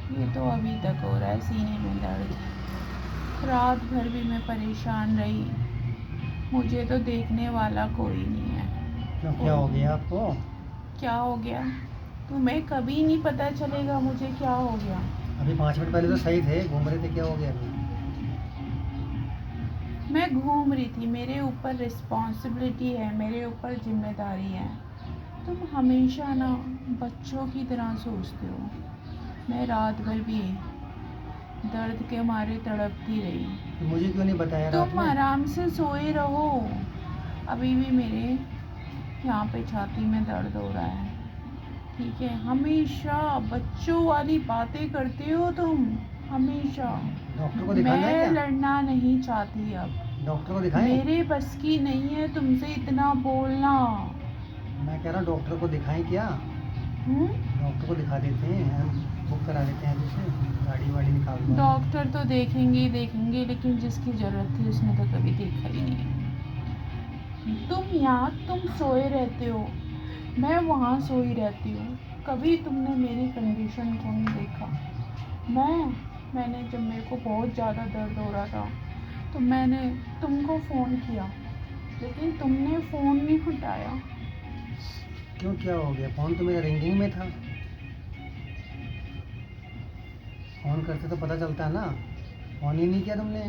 ये तो अभी तक हो रहा है, सीने में दर्द। रात भर भी मैं परेशान रही, मुझे तो देखने वाला कोई नहीं है। क्यों, क्या हो गया आपको? क्या हो गया? तुम्हें कभी नहीं पता चलेगा मुझे क्या हो गया। अभी 5 मिनट पहले तो सही थे, घूम रहे थे, क्या हो गया अभी? मैं घूम रही थी, मेरे ऊपर रिस्पॉन्सिबिलिटी है, मेरे ऊपर जिम्मेदारी है। तुम हमेशा ना बच्चों की तरह सोचते हो। मैं रात भर भी दर्द के मारे तड़पती रही। तो मुझे क्यों नहीं बताया रात तुम में? आराम से सोए रहो। अभी भी मेरे यहाँ पे छाती में दर्द हो रहा है। ठीक है, हमेशा बच्चों वाली बातें करते हो तुम, हमेशा। डॉक्टर को दिखाना है मैं क्या? लड़ना नहीं चाहती अब। डॉक्टर को दिखाएं? मेरे बस की नहीं है तुमसे इतना बोलना। मैं कह रहा हूँ डॉक्टर को दिखाएं क्या? हम्म? डॉक्टर को दिखा देते हैं, हम बुक करा देते हैं अभी से, गाड़ी वाड़ी निकाल दो आप। डॉक्टर तो देखेंगे ही देखेंगे, लेकिन जिसकी ज़रूरत थी उसने तो कभी देखा ही नहीं। तुम यहाँ तुम सोए रहते हो, मैं वहाँ सोई रहती हूँ। कभी तुमने मेरी कंडीशन को नहीं देखा। मैंने जब मेरे को बहुत ज़्यादा दर्द हो रहा था तो मैंने तुमको फ़ोन किया, लेकिन तुमने फ़ोन नहीं उठाया। क्यों, क्या हो गया? फ़ोन तो मेरा रिंगिंग में था। फ़ोन करते तो पता चलता ना। फ़ोन ही नहीं किया तुमने।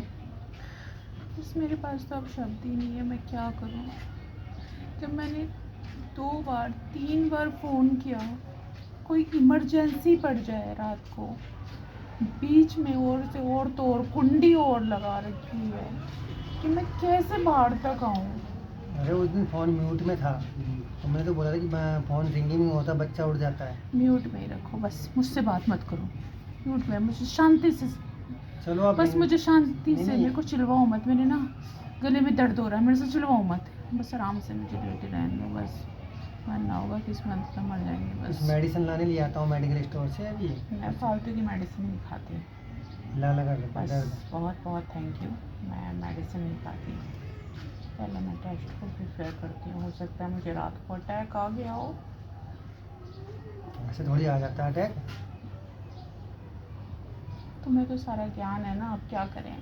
बस मेरे पास तो अब शब्द ही नहीं है, मैं क्या करूँ। जब मैंने 2 बार 3 बार फ़ोन किया, कोई इमरजेंसी पड़ जाए रात को, बीच में और से और तो और कुंडी और लगा रखी है कि मैं कैसे बाहर तक आऊँ। अरे उस दिन फ़ोन म्यूट में था, तो मैंने तो बोला था कि मैं फ़ोन रिंगिंग में होता बच्चा उठ जाता है। म्यूट में ही रखो, बस मुझसे बात मत करो। म्यूट में, मुझे शांति से, चलो आप बस रिंग मुझे शांति नहीं से, नहीं मेरे को चिल्लाओ मत। मेरे ना गले में दर्द हो रहा है, मेरे से चिल्लाओ मत। बस आराम से मुझे लेटे रहने दो बस। मरना होगा किस्मत में, मर जाएंगे कुछ बस। मेडिसिन लाने ले आता हूँ मेडिकल स्टोर से अभी। मैं फालतू की मेडिसिन नहीं खाती। ला लगा के बस दर्द। बहुत बहुत थैंक यू। मैं मेडिसिन नहीं खाती। पहले मैं टेस्ट को प्रिपेयर करती हूँ, हो सकता है मुझे रात को अटैक आ गया हो। ऐसे थोड़ी आ जाता है अटैक। तुम्हें तो सारा ज्ञान है ना, अब क्या करें।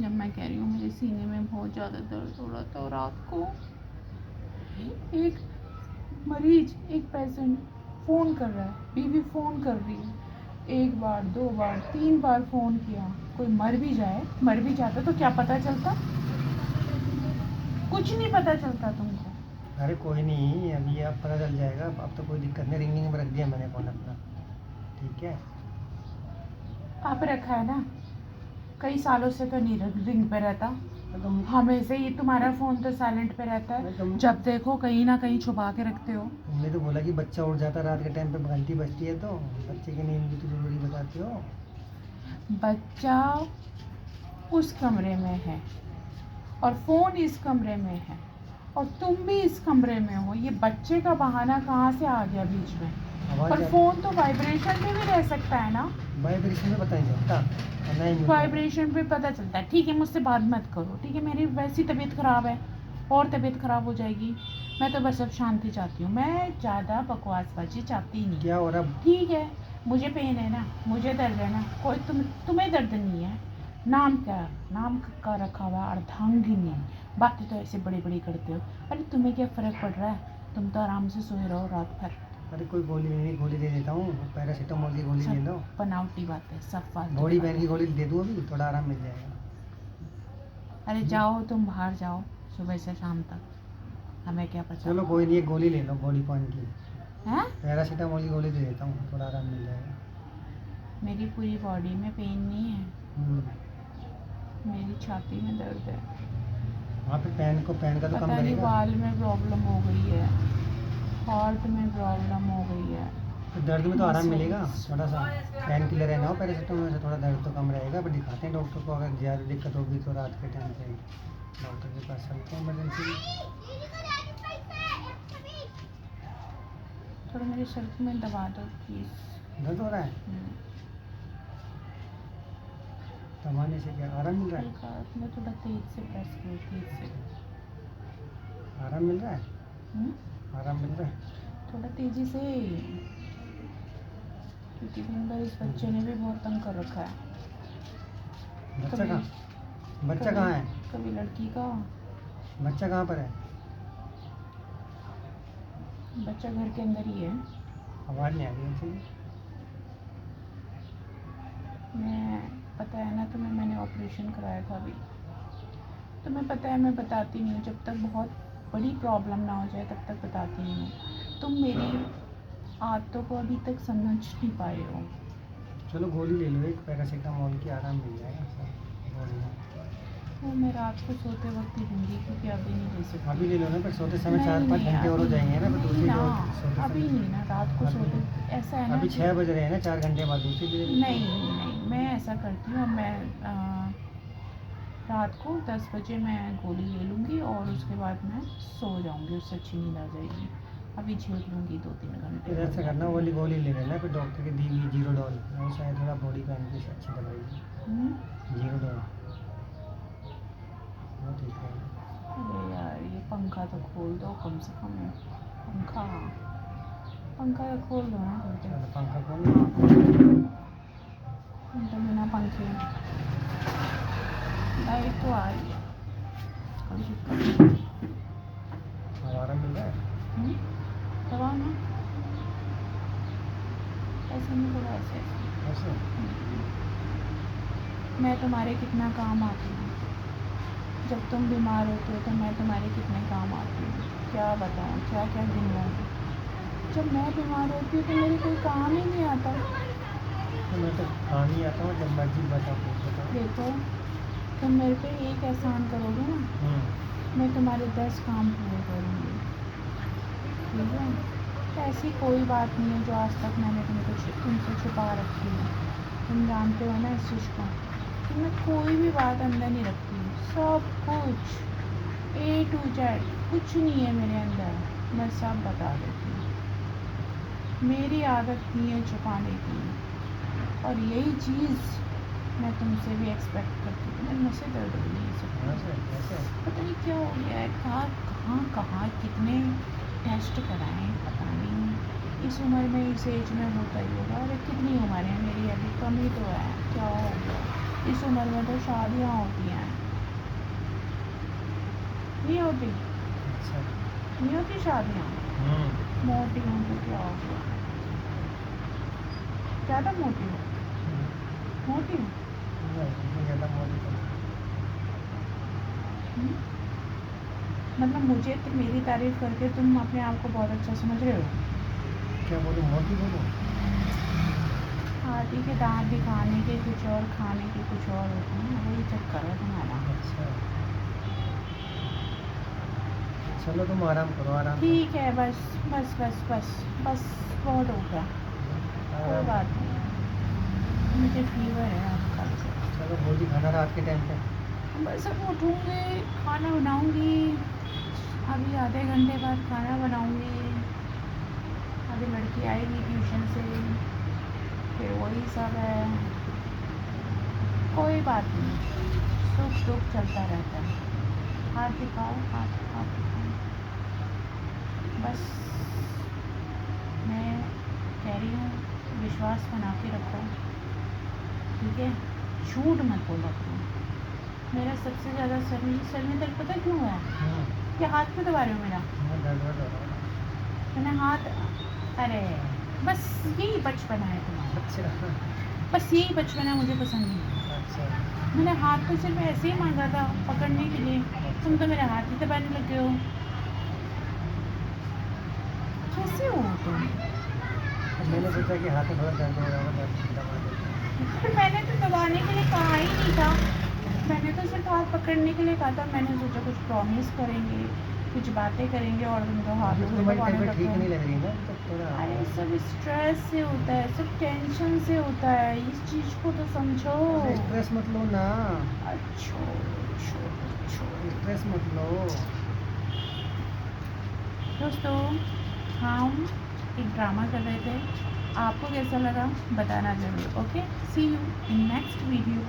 जब मैं कह रही हूँ मेरे सीने में बहुत ज़्यादा दर्द हो रहा था, और रात को एक मरीज, एक पेशेंट फ़ोन कर रहा है, बीवी फ़ोन कर रही है। 1 बार 2 बार 3 बार फ़ोन किया। कोई मर भी जाए, मर भी जाता तो क्या पता चलता? कुछ नहीं पता चलता तुमको। अरे कोई नहीं, अभी आप पता चल जाएगा, अब तो कोई दिक्कत नहीं, रिंगिंग में रख दिया मैंने फ़ोन अपना। ठीक है। आप रखा है ना, कई सालों से तो नहीं रिंग पे रहता। तो तुम हमेशा ही तुम्हारा फ़ोन तो साइलेंट पे रहता अरे है, जब देखो कहीं ना कहीं छुपा के रखते हो। तुमने तो बोला कि बच्चा उठ जाता है रात के टाइम पे, घंटी बजती है तो बच्चे की नींद भी तो ज़रूरी बताते हो। बच्चा उस कमरे में है और फ़ोन इस कमरे में है, और तुम भी इस कमरे में हो। ये बच्चे का बहाना कहाँ से आ गया बीच में? आवाज़ और फ़ोन तो वाइब्रेशन में भी रह सकता है ना। वाइब्रेशन में पता नहीं चलता, और ना ही म्यूट में रहता। वाइब्रेशन पे पता चलता है। ठीक है, मुझसे बात मत करो, ठीक है। मेरी वैसी तबीयत ख़राब है, और तबीयत ख़राब हो जाएगी। मैं तो बस अब शांति चाहती हूँ, मैं ज़्यादा बकवासबाजी चाहती नहीं। क्या हो रहा? ठीक है, मुझे पेन है ना, मुझे दर्द है ना, कोई तुम्हें दर्द नहीं है। नाम क्या, नाम का रखा हुआ है अर्धांगिनी। बातें तो ऐसे बड़ी बड़ी करते हो। अरे तुम्हें क्या फ़र्क पड़ रहा है? तुम तो आराम से सोए रहो रात भर। अरे कोई गोली नहीं, गोली दे देता हूँ, पैरासीटामोल की गोली ले सब लो। बनावटी बातें, सब फालतू बॉडी पेन की बातें। गोली दे दूँ अभी, थोड़ा आराम मिल जाएगा। अरे जाओ, तुम बाहर जाओ सुबह से शाम तक, हमें क्या पता। चलो कोई नहीं, एक गोली ले लो बॉडी पेन की। हैं? पैरासीटामोल की गोली दे देता हूँ, थोड़ा आराम मिल जाएगा। मेरी पूरी बॉडी में पेन नहीं है, हम्म। मेरी छाती में दर्द है। वहाँ पे पेन का तो कम पता नहीं करेगा। बाल में प्रॉब्लम हो गई है, हार्ट में प्रॉब्लम हो गई है। तो दर्द में तो आराम मिलेगा मसल्स। थोड़ा सा। पेन किलर है ना, पैरासीटामोल से थोड़ा दर्द तो कम रहेगा, पर दिखाते हैं डॉक्टर को, अगर ज़्यादा दिक्कत होगी तो रात के टाइम पे डॉक्टर के पास चलते हैं इमरजेंसी। थोड़ा मेरे सर में दबा दो प्लीज़। दर्द हो रहा है? दबाने से क्या आराम मिल रहा है? हल्का अपने थोड़ा तेज से प्रेस करो, तेज से। आराम मिल रहा है? हम्म? आराम मिल रहा है? थोड़ा तेज़ी से। क्योंकि दिन भर इस बच्चे ने भी बहुत तंग कर रखा है। बच्चा कभी- कहाँ बच्चा कभी- कहाँ है? कभी लड़की का, बच्चा कहाँ पर है? बच्चा घर के अंदर ही है। आवाज़ नहीं आ रही है इसलिए। मैं पता है ना तुम्हें, मैंने ऑपरेशन कराया था अभी। तुम्हें पता है मैं बताती नहीं हूँ, जब तक बहुत बड़ी प्रॉब्लम ना हो जाए तब तक बताती नहीं हूँ। तुम मेरी आदतों को अभी तक समझ नहीं पाए हो। चलो गोली ले लो, एक पैरासीटामोल की, आराम मिल जाएगा सब गोली। वो मैं रात को सोते वक्त ही लूँगी, क्योंकि अभी नहीं ले सकती। अभी ले लो ना, फिर सोते समय नहीं, 4-5 नहीं, घंटे और हो अभी जाएंगे ना, फिर नहीं दूसरी ना, डोज सोते अभी समय। नहीं ना, रात को अभी सोते ऐसा है ना अभी कि- 6 बज रहे हैं ना, 4 घंटे बाद दूसरी ले लो। नहीं, मैं ऐसा करती हूँ। मैं रात को 10 बजे मैं गोली ले लूँगी और उसके बाद मैं सो जाऊँगी, उससे अच्छी नींद आ जाएगी। अभी झेल लूँगी 2-3 घंटे। फिर ऐसा करना, वो वाली गोली ले लेना, फिर डॉक्टर की दी हुई जीरो डॉल, वो शायद थोड़ा बॉडी पेन की अच्छी दवाई है। हम्म? जीरो डॉल वो ठीक है। अरे यार, ये पंखा तो खोल दो कम से कम। पंखा पंखा तो खोल दो ना थोड़ी देर। चलो पंखा खोल। तो बिना पंखे लाइट तो आ रही है, कोई दिक्कत नहीं। अब आराम मिल रहा है। हम्म? दबाओ ना, ऐसे नहीं दबा, ऐसे ऐसे मैं तुम्हारे कितना काम आती हूँ। जब तुम बीमार होते हो तो मैं तुम्हारे कितने काम आती हूँ, क्या बताऊँ, क्या क्या गिनवाऊँ। जब मैं बीमार होती हूँ तो मेरे कोई काम ही नहीं आता। तो मैं तो काम ही आता हूँ, जब मर्जी बताओ कुछ बताओ। देखो, तुम मेरे पे एक एहसान करोगे ना, मैं तुम्हारे 10 काम पूरे करूँगी, ठीक है। ऐसी कोई बात नहीं है जो आज तक मैंने तुमसे छुपा रखी है। तुम जानते हो ना इस चीज़ को, कि मैं कोई भी बात अंदर नहीं रखती हूँ। सब कुछ A to Z, कुछ नहीं है मेरे अंदर, मैं सब बता देती हूँ। मेरी आदत नहीं है छुपाने की, और यही चीज़ मैं तुमसे भी एक्सपेक्ट करती हूँ। मेरे नशे दर्द हो रही है सब, ऐसे पता नहीं क्या हो गया है। कहाँ कितने टेस्ट कराएं पता नहीं। इस उम्र में, इस एज में होता ही होगा। अरे कितनी उम्र है मेरी, अभी कम ही तो है, क्या हो गया। इस उम्र में तो शादियाँ होती हैं, नहीं होती, अच्छा। नहीं होती शादियाँ। मोटी हूँ तो क्या हो गया, ज़्यादा मोटी हूँ, मोटी हूँ। ज़्यादा मोटी तो नहीं। हम्म? मतलब मुझे तो मेरी तारीफ करके तुम अपने आप को बहुत अच्छा समझ रहे हो। क्या बोलूँ, मोटी बोलूँ? हाथी के दांत दिखाने के कुछ और, खाने के कुछ और होते हैं, वही चक्कर है तुम्हारा। अच्छा, चलो तुम आराम करो, आराम से। ठीक है, बस बस बस बस बस बहुत हो गया, कोई आराम। बात नहीं। मुझे फीवर है अब कल से। चलो गोली खाना रात के टाइम पे। बस अब उठूँगी, खाना बनाऊँगी, अभी आधे घंटे बाद खाना बनाऊँगी। अभी लड़की आएगी ट्यूशन से, फिर वही सब है। कोई बात नहीं, सुख दुख चलता रहता है। हाथ दिखाओ, हाथ दिखाओ। बस मैं कह रही हूँ, विश्वास बना के रखो, ठीक है। झूठ मत बोला करो। मेरा सबसे ज़्यादा सर में दर्द पता क्यों हुआ है? क्या हाथ पे दबा रहे हो मेरा? दर्द वर्द हो रहा है। मैंने हाथ, अरे बस यही बचपना है तुम्हारा, अच्छा बस यही बचपना मुझे पसंद नहीं है। अच्छा। मैंने हाथ तो सिर्फ ऐसे ही मांगा था पकड़ने के लिए, तुम तो मेरे हाथ ही दबाने लगे हो। कैसे हो तुम? मैंने सोचा कि हाथ में थोड़ा दर्द हो रहा होगा, दर्द दबा देते। फिर मैंने तो दबाने के लिए कहा ही नहीं था, मैंने तो सिर्फ हाथ पकड़ने के लिए कहा था। मैंने सोचा कुछ प्रॉमिस करेंगे, कुछ बातें करेंगे, और तुम तो हाथ अभी तो तुम्हारी तबीयत ठीक नहीं लग रही ना, तो थोड़ा। अरे सब स्ट्रेस से होता है, सब टेंशन से होता है, इस चीज़ को तो समझो। स्ट्रेस मत लो ना, अच्छा, स्ट्रेस मत लो। दोस्तों, हम एक ड्रामा कर रहे थे, आपको कैसा लगा बताना ज़रूर। Okay, see you in next video.